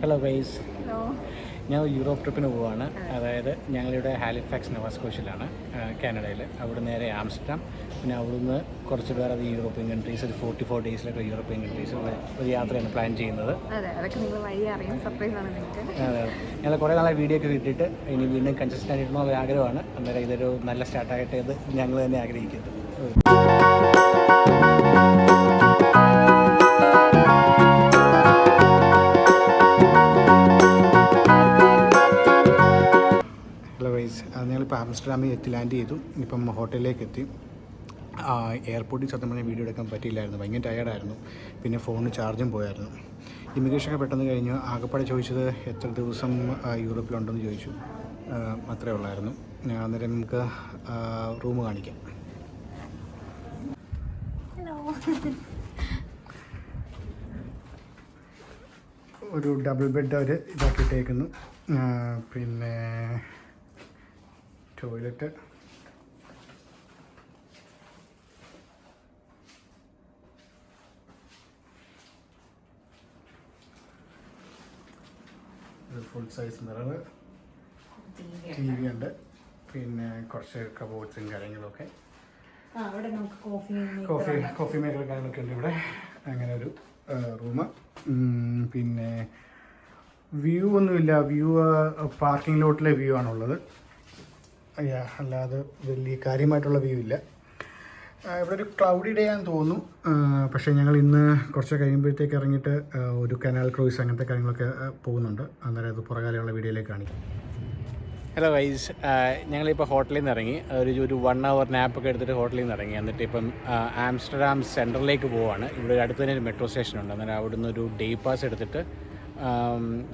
Hello guys, hello. ഞാൻ Europe ട്രിപ്പിന് പോവുകയാണ്. അതായത് ഞങ്ങളിവിടെ ഹാലിഫാക്സ് നോവാസ്കോഷ്യയിലാണ്, കാനഡയിൽ. അവിടെ നേരെ ആംസ്റ്റർഡാം, പിന്നെ അവിടുന്ന് കുറച്ച് പേർ അത് യൂറോപ്യൻ കൺട്രീസ്, ഒരു 44 ഡേയ്സിലൊക്കെ യൂറോപ്യൻ കൺട്രീസിലുള്ള ഒരു യാത്രയാണ് പ്ലാൻ ചെയ്യുന്നത്. അതെ, അതൊക്കെ നിങ്ങൾ വഴി അറിയാം. സർപ്രൈസ് ആണ് നിങ്ങൾക്ക്. അതെ, ഞങ്ങൾ കുറേ നാളെ വീഡിയോ ഒക്കെ കിട്ടിയിട്ട് ഇനി വീണ്ടും കൺസിസ്റ്റൻ്റ് ഇടണമെന്നുള്ള ആഗ്രഹമാണ്. അന്നേരം ഇതൊരു നല്ല സ്റ്റാർട്ടായിട്ട് ഇത് ഞങ്ങൾ തന്നെ ആഗ്രഹിക്കുന്നത്. ഹലോ വൈസ്, ഞങ്ങളിപ്പോൾ ആംസ്റ്റർഡാമിൽ ലാൻഡ് ചെയ്തു. ഇപ്പം ഹോട്ടലിലേക്ക് എത്തി. എയർപോർട്ടിൽ സത്യം പറഞ്ഞാൽ വീഡിയോ എടുക്കാൻ പറ്റിയില്ലായിരുന്നു, ഭയങ്കര ടയർഡായിരുന്നു. പിന്നെ ഫോണിന് ചാർജും പോയായിരുന്നു. ഇമിഗ്രേഷനൊക്കെ പെട്ടെന്ന് കഴിഞ്ഞു. ആകെപ്പാടെ ചോദിച്ചത് എത്ര ദിവസം യൂറോപ്പിലുണ്ടെന്ന് ചോദിച്ചു. അത്രേ ഉള്ളായിരുന്നു. അന്നേരം നമുക്ക് റൂം കാണിക്കാം. ഒരു ഡബിൾ ബെഡ് അവർ ഇതാക്കിയിട്ടേക്കുന്നു. പിന്നെ ടോയ്ലറ്റ്, ഒരു full size mirror, T V ഉണ്ട്, പിന്നെ കുറച്ച് കബോർഡ്സും കാര്യങ്ങളൊക്കെ, കോഫി മേക്കർ കാര്യങ്ങളൊക്കെ ഉണ്ട് ഇവിടെ. അങ്ങനെ ഒരു റൂം. പിന്നെ വ്യൂ ഒന്നുമില്ല, വ്യൂ പാർക്കിംഗ് ലോട്ടിലെ വ്യൂ ആണുള്ളത്. അല്ലാതെ വലിയ കാര്യമായിട്ടുള്ള വ്യൂ ഇല്ല. ഇവിടെ ഒരു ക്ലൗഡി ഡേ ആണെന്ന് തോന്നുന്നു. പക്ഷേ ഞങ്ങൾ ഇന്ന് കുറച്ച് കഴിയുമ്പോഴത്തേക്ക് ഇറങ്ങിയിട്ട് ഒരു കനാൽ ക്രൂയിസ് അങ്ങനത്തെ കാര്യങ്ങളൊക്കെ പോകുന്നുണ്ട്. അന്നേരം അത് പുറകാലമുള്ള വീഡിയോയിലേക്ക് കാണിക്കും. ഹലോ വൈസ്, ഞങ്ങളിപ്പോൾ ഹോട്ടലിൽ നിന്ന് ഇറങ്ങി. ഒരു 1 hour നാപ്പൊക്കെ എടുത്തിട്ട് ഹോട്ടലിൽ നിന്ന് ഇറങ്ങി. എന്നിട്ട് ഇപ്പം ആംസ്റ്റർഡാം സെൻട്രലിലേക്ക് പോവുകയാണ്. ഇവിടെ അടുത്ത് തന്നെ ഒരു മെട്രോ സ്റ്റേഷനുണ്ട്. അന്നേരം അവിടെ നിന്ന് ഒരു ഡേ പാസ് എടുത്തിട്ട്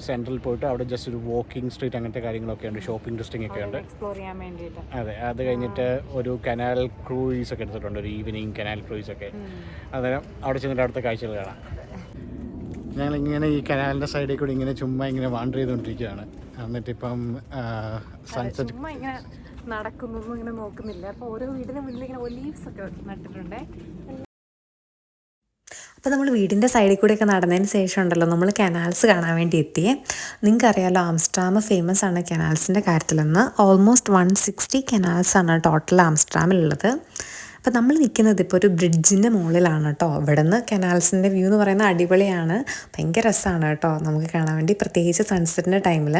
സെൻട്രൽ പോയിട്ട് അവിടെ ജസ്റ്റ് ഒരു വാക്കിംഗ് സ്ട്രീറ്റ് അങ്ങനത്തെ കാര്യങ്ങളൊക്കെ ഉണ്ട്, ഷോപ്പിംഗ് ഡിസ്ട്രിക്റ്റ് ഒക്കെ ഉണ്ട്, എക്സ്പ്ലോർ ചെയ്യാൻ വേണ്ടിയിട്ട്. അതെ. അത് കഴിഞ്ഞിട്ട് ഒരു കനാൽ ക്രൂയിസ് ഒക്കെ എടുത്തിട്ടുണ്ട്, ഒരു ഈവനിങ് കനാൽ ക്രൂയിസ് ഒക്കെ. അന്നേരം അവിടെ ചെന്നിട്ട് അടുത്ത കാഴ്ചകൾ കാണാം. ഞങ്ങളിങ്ങനെ ഈ കനാലിൻ്റെ സൈഡിൽ കൂടി ഇങ്ങനെ ചുമ്മാ ഇങ്ങനെ വാണ്ടർ ചെയ്തുകൊണ്ടിരിക്കുകയാണ്. എന്നിട്ടിപ്പം സൺസെറ്റ് ഇങ്ങനെ നടക്കുന്നൊന്നും ഇങ്ങനെ നോക്കുന്നില്ല. അപ്പോൾ ഓരോ വീടിന് മുന്നിൽ ഇങ്ങനെ ഒലീവ്സ് ഒക്കെ നട്ടിട്ടുണ്ട്. അപ്പോൾ നമ്മൾ വീടിൻ്റെ സൈഡിൽ കൂടെയൊക്കെ നടന്നതിന് ശേഷം ഉണ്ടല്ലോ നമ്മൾ കനാൽസ് കാണാൻ വേണ്ടി എത്തിയേ. നിങ്ങൾക്കറിയാമല്ലോ, ആംസ്റ്റർഡാം ഫേമസ് ആണ് കനാൽസിൻ്റെ കാര്യത്തിലെന്ന്. Almost 160 കനാൽസാണ് total ആംസ്റ്റർഡാമിലുള്ളത്. അപ്പോൾ നമ്മൾ നിൽക്കുന്നത് ഇപ്പോൾ ഒരു ബ്രിഡ്ജിൻ്റെ മുകളിലാണ് കേട്ടോ. ഇവിടെ നിന്ന് കനാൽസിൻ്റെ വ്യൂ എന്ന് പറയുന്നത് അടിപൊളിയാണ്, ഭയങ്കര രസമാണ് കേട്ടോ നമുക്ക് കാണാൻ വേണ്ടി, പ്രത്യേകിച്ച് സൺസെറ്റിൻ്റെ ടൈമിൽ.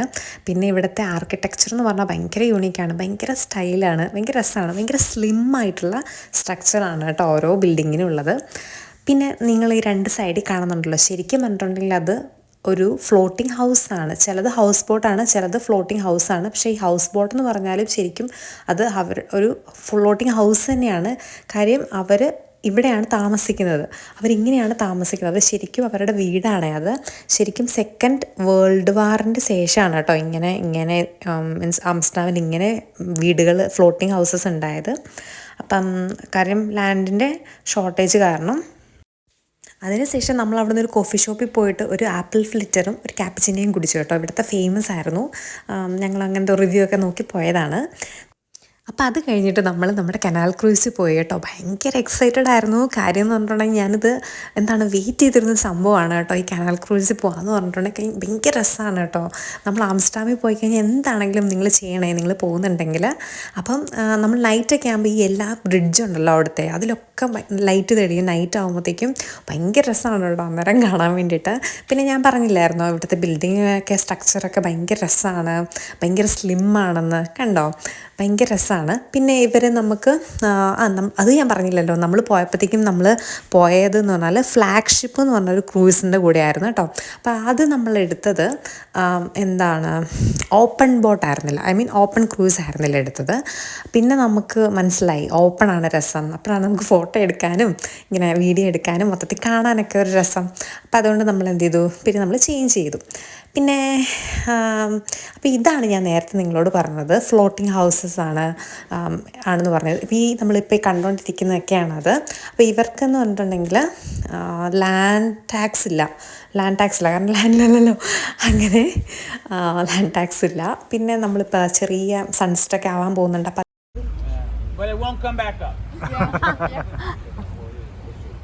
പിന്നെ ഇവിടുത്തെ ആർക്കിടെക്ചർ എന്ന് പറഞ്ഞാൽ ഭയങ്കര യൂണീക്കാണ്, ഭയങ്കര സ്റ്റൈലാണ്, ഭയങ്കര രസമാണ്, ഭയങ്കര സ്ലിം ആയിട്ടുള്ള സ്ട്രക്ചറാണ് കേട്ടോ ഓരോ ബിൽഡിങ്ങിനും ഉള്ളത്. പിന്നെ നിങ്ങൾ ഈ 2 സൈഡിൽ കാണുന്നുണ്ടല്ലോ, ശരിക്കും പറഞ്ഞിട്ടുണ്ടെങ്കിൽ അത് ഒരു ഫ്ലോട്ടിംഗ് ഹൗസാണ്. ചിലത് ഹൗസ് ബോട്ടാണ്, ചിലത് ഫ്ലോട്ടിംഗ് ഹൗസാണ്. പക്ഷേ ഈ ഹൗസ് ബോട്ട് എന്ന് പറഞ്ഞാലും ശരിക്കും അത് ഒരു ഫ്ലോട്ടിംഗ് ഹൗസ് തന്നെയാണ്. കാര്യം അവർ ഇവിടെയാണ് താമസിക്കുന്നത്, അവരിങ്ങനെയാണ് താമസിക്കുന്നത്. ശരിക്കും അവരുടെ വീടാണ് അത്. ശരിക്കും സെക്കൻഡ് വേൾഡ് വാറിൻ്റെ ശേഷമാണ് കേട്ടോ ഇങ്ങനെ മീൻസ് ആംസ്റ്റർഡാമിൽ ഇങ്ങനെ വീടുകൾ, ഫ്ലോട്ടിംഗ് ഹൗസസ് ഉണ്ടായത്. അപ്പം കാര്യം ലാൻഡിൻ്റെ ഷോർട്ടേജ് കാരണം. അതിനുശേഷം നമ്മൾ അവിടെ നിന്ന് ഒരു കോഫി ഷോപ്പിൽ പോയിട്ട് ഒരു ആപ്പിൾ ഫ്ലിറ്ററും ഒരു ക്യാപ്പച്ചിനോയും കുടിച്ചു കേട്ടോ. ഇവിടുത്തെ ഫേമസ് ആയിരുന്നു. ഞങ്ങൾ അങ്ങനത്തെ റിവ്യൂ ഒക്കെ നോക്കി പോയതാണ്. അപ്പോൾ അത് കഴിഞ്ഞിട്ട് നമ്മൾ നമ്മുടെ കനാൽ ക്രൂയിസിൽ പോയി കേട്ടോ. ഭയങ്കര എക്സൈറ്റഡ് ആയിരുന്നു. കാര്യം എന്ന് പറഞ്ഞിട്ടുണ്ടെങ്കിൽ ഞാനിത് വെയിറ്റ് ചെയ്തിരുന്ന സംഭവമാണ് കേട്ടോ, ഈ കനാൽ ക്രൂയിസിൽ പോകാമെന്ന് പറഞ്ഞിട്ടുണ്ടെങ്കിൽ. ഭയങ്കര രസമാണ് കേട്ടോ. നമ്മൾ ആംസ്റ്റർഡാമിൽ പോയി കഴിഞ്ഞാൽ എന്താണെങ്കിലും നിങ്ങൾ ചെയ്യണേ, നിങ്ങൾ പോകുന്നുണ്ടെങ്കിൽ. അപ്പം നമ്മൾ നൈറ്റൊക്കെ ആകുമ്പോൾ ഈ എല്ലാ ബ്രിഡ്ജുണ്ടല്ലോ അവിടുത്തെ, അതിലൊക്കെ ലൈറ്റ് തെളിയും. നൈറ്റ് ആകുമ്പോഴത്തേക്കും ഭയങ്കര രസമാണ് കേട്ടോ അന്നേരം കാണാൻ വേണ്ടിയിട്ട്. പിന്നെ ഞാൻ പറഞ്ഞില്ലായിരുന്നോ ഇവിടുത്തെ ബിൽഡിങ്ങൊക്കെ സ്ട്രക്ചറൊക്കെ ഭയങ്കര രസമാണ്, ഭയങ്കര സ്ലിം ആണെന്ന്. കണ്ടോ, ഭയങ്കര രസമാണ്. പിന്നെ ഇവർ നമുക്ക് അത് ഞാൻ പറഞ്ഞില്ലല്ലോ, നമ്മൾ പോയപ്പോഴത്തേക്കും നമ്മൾ പോയതെന്ന് പറഞ്ഞാൽ ഫ്ലാഗ്ഷിപ്പ് എന്ന് പറഞ്ഞൊരു ക്രൂയിസിൻ്റെ കൂടെ ആയിരുന്നു കേട്ടോ. അപ്പോൾ അത് നമ്മളെടുത്തത് ഓപ്പൺ ബോട്ട് ആയിരുന്നില്ല, ഓപ്പൺ ക്രൂയിസ് ആയിരുന്നില്ല എടുത്തത്. പിന്നെ നമുക്ക് മനസ്സിലായി ഓപ്പൺ ആണ് രസം. അപ്പോഴാണ് നമുക്ക് ഫോട്ടോ എടുക്കാനും ഇങ്ങനെ വീഡിയോ എടുക്കാനും മൊത്തത്തിൽ കാണാനൊക്കെ ഒരു രസം. അപ്പോൾ അതുകൊണ്ട് നമ്മൾ എന്ത് ചെയ്തു, പിന്നെ നമ്മൾ ചേഞ്ച് ചെയ്തു. പിന്നെ അപ്പോൾ ഇതാണ് ഞാൻ നേരത്തെ നിങ്ങളോട് പറഞ്ഞത്, ഫ്ലോട്ടിംഗ് ഹൗസസ് ആണെന്ന് പറഞ്ഞത്. ഇപ്പോൾ നമ്മളിപ്പോൾ കണ്ടുകൊണ്ടിരിക്കുന്നതൊക്കെയാണത്. അപ്പോൾ ഇവർക്കെന്ന് പറഞ്ഞിട്ടുണ്ടെങ്കിൽ ലാൻഡ് ടാക്സ് ഇല്ല, കാരണം ലാൻഡിലല്ലോ, അങ്ങനെ ലാൻഡ് ടാക്സ് ഇല്ല. പിന്നെ നമ്മളിപ്പോൾ ചെറിയ സൺസെറ്റൊക്കെ ആവാൻ പോകുന്നുണ്ട്. അപ്പം but it won't come back up.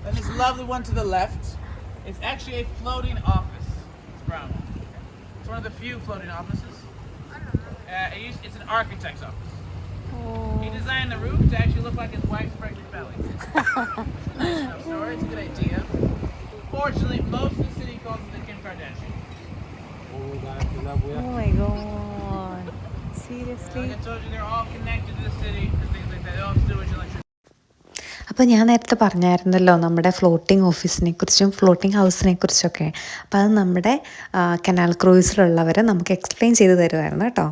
And this lovely one to the left is actually a floating office. It's brown. one of the few floating offices. It's an architect's office. He designed the roof to actually look like his wife's pregnant belly. Nice enough story. It's a good idea. Fortunately, most of the city calls it the Kim Kardashian. Oh my god. Seriously? Like I told you, they're all connected to the city and things like that. They all have to do with electricity. അപ്പോൾ ഞാൻ നേരത്തെ പറഞ്ഞായിരുന്നല്ലോ നമ്മുടെ floating ഓഫീസിനെ കുറിച്ചും floating ഹൗസിനെ കുറിച്ചൊക്കെ. അപ്പോൾ അത് നമ്മുടെ canal ക്രൂയിസിലുള്ളവർ നമുക്ക് എക്സ്പ്ലെയിൻ ചെയ്ത് തരുമായിരുന്നു കേട്ടോ.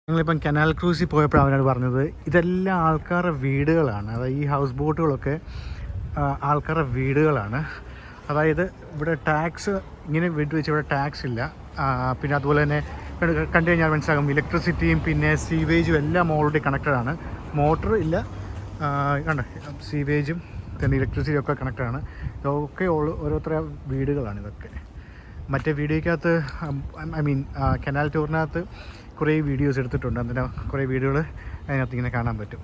ഞങ്ങളിപ്പം കനാൽ ക്രൂസിൽ പോയപ്പോൾ അവനോട് പറഞ്ഞത് ഇതെല്ലാം ആൾക്കാരുടെ വീടുകളാണ്. അതായത് ഈ ഹൗസ് ബോട്ടുകളൊക്കെ ആൾക്കാരുടെ വീടുകളാണ്. അതായത് ഇവിടെ ടാക്സ് ഇങ്ങനെ വീട്ടിൽ വെച്ച് ഇവിടെ ടാക്സ് ഇല്ല. പിന്നെ അതുപോലെ തന്നെ കണ്ടു കഴിഞ്ഞാൽ മനസ്സിലാകും ഇലക്ട്രിസിറ്റിയും പിന്നെ സീവേജും എല്ലാം ഓൾറെഡി കണക്റ്റഡ് ആണ്. മോട്ടർ ഇല്ല, കണ്ട സീവേജും പിന്നെ ഇലക്ട്രിസിറ്റി ഒക്കെ കണക്റ്റഡാണ്. ഇതൊക്കെ ഓരോരുത്തരുടെ വീടുകളാണ് ഇതൊക്കെ. മറ്റേ വീഡിയോയ്ക്കകത്ത് ഐ മീൻ കനാൽ ടൂറിനകത്ത് കുറേ വീഡിയോസ് എടുത്തിട്ടുണ്ട്. അതിന് കുറേ വീഡിയോകൾ അതിനകത്ത് ഇങ്ങനെ കാണാൻ പറ്റും.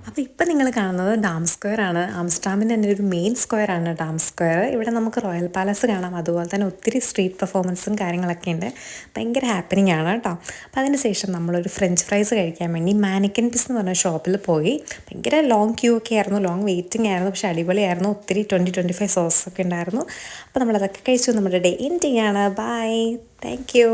അപ്പോൾ ഇപ്പം നിങ്ങൾ കാണുന്നത് ഡാം സ്ക്വയർ ആണ്. ആംസ്റ്റർഡാമിൻ്റെ തന്നെ ഒരു മെയിൻ സ്ക്വയർ ആണ് ഡാം സ്ക്വയർ. ഇവിടെ നമുക്ക് റോയൽ പാലസ് കാണാം. അതുപോലെ തന്നെ ഒത്തിരി സ്ട്രീറ്റ് പെർഫോമൻസും കാര്യങ്ങളൊക്കെ ഉണ്ട്. ഭയങ്കര ഹാപ്പനിങ് ആണ് കേട്ടോ. അപ്പോൾ അതിന് ശേഷം നമ്മളൊരു ഫ്രഞ്ച് ഫ്രൈസ് കഴിക്കാൻ വേണ്ടി മാനിക്കൻ പീസ് എന്ന് പറഞ്ഞ ഷോപ്പിൽ പോയി. ഭയങ്കര ലോങ് ക്യൂ ഒക്കെ ആയിരുന്നു, ലോങ് വെയിറ്റിംഗ് ആയിരുന്നു. പക്ഷേ അടിപൊളിയായിരുന്നു. ഒത്തിരി 20-25 സോസൊക്കെ ഉണ്ടായിരുന്നു. അപ്പോൾ നമ്മളതൊക്കെ കഴിച്ചു. നമ്മുടെ ഡേ എൻഡിങ് ആണ്. Bye, thank U.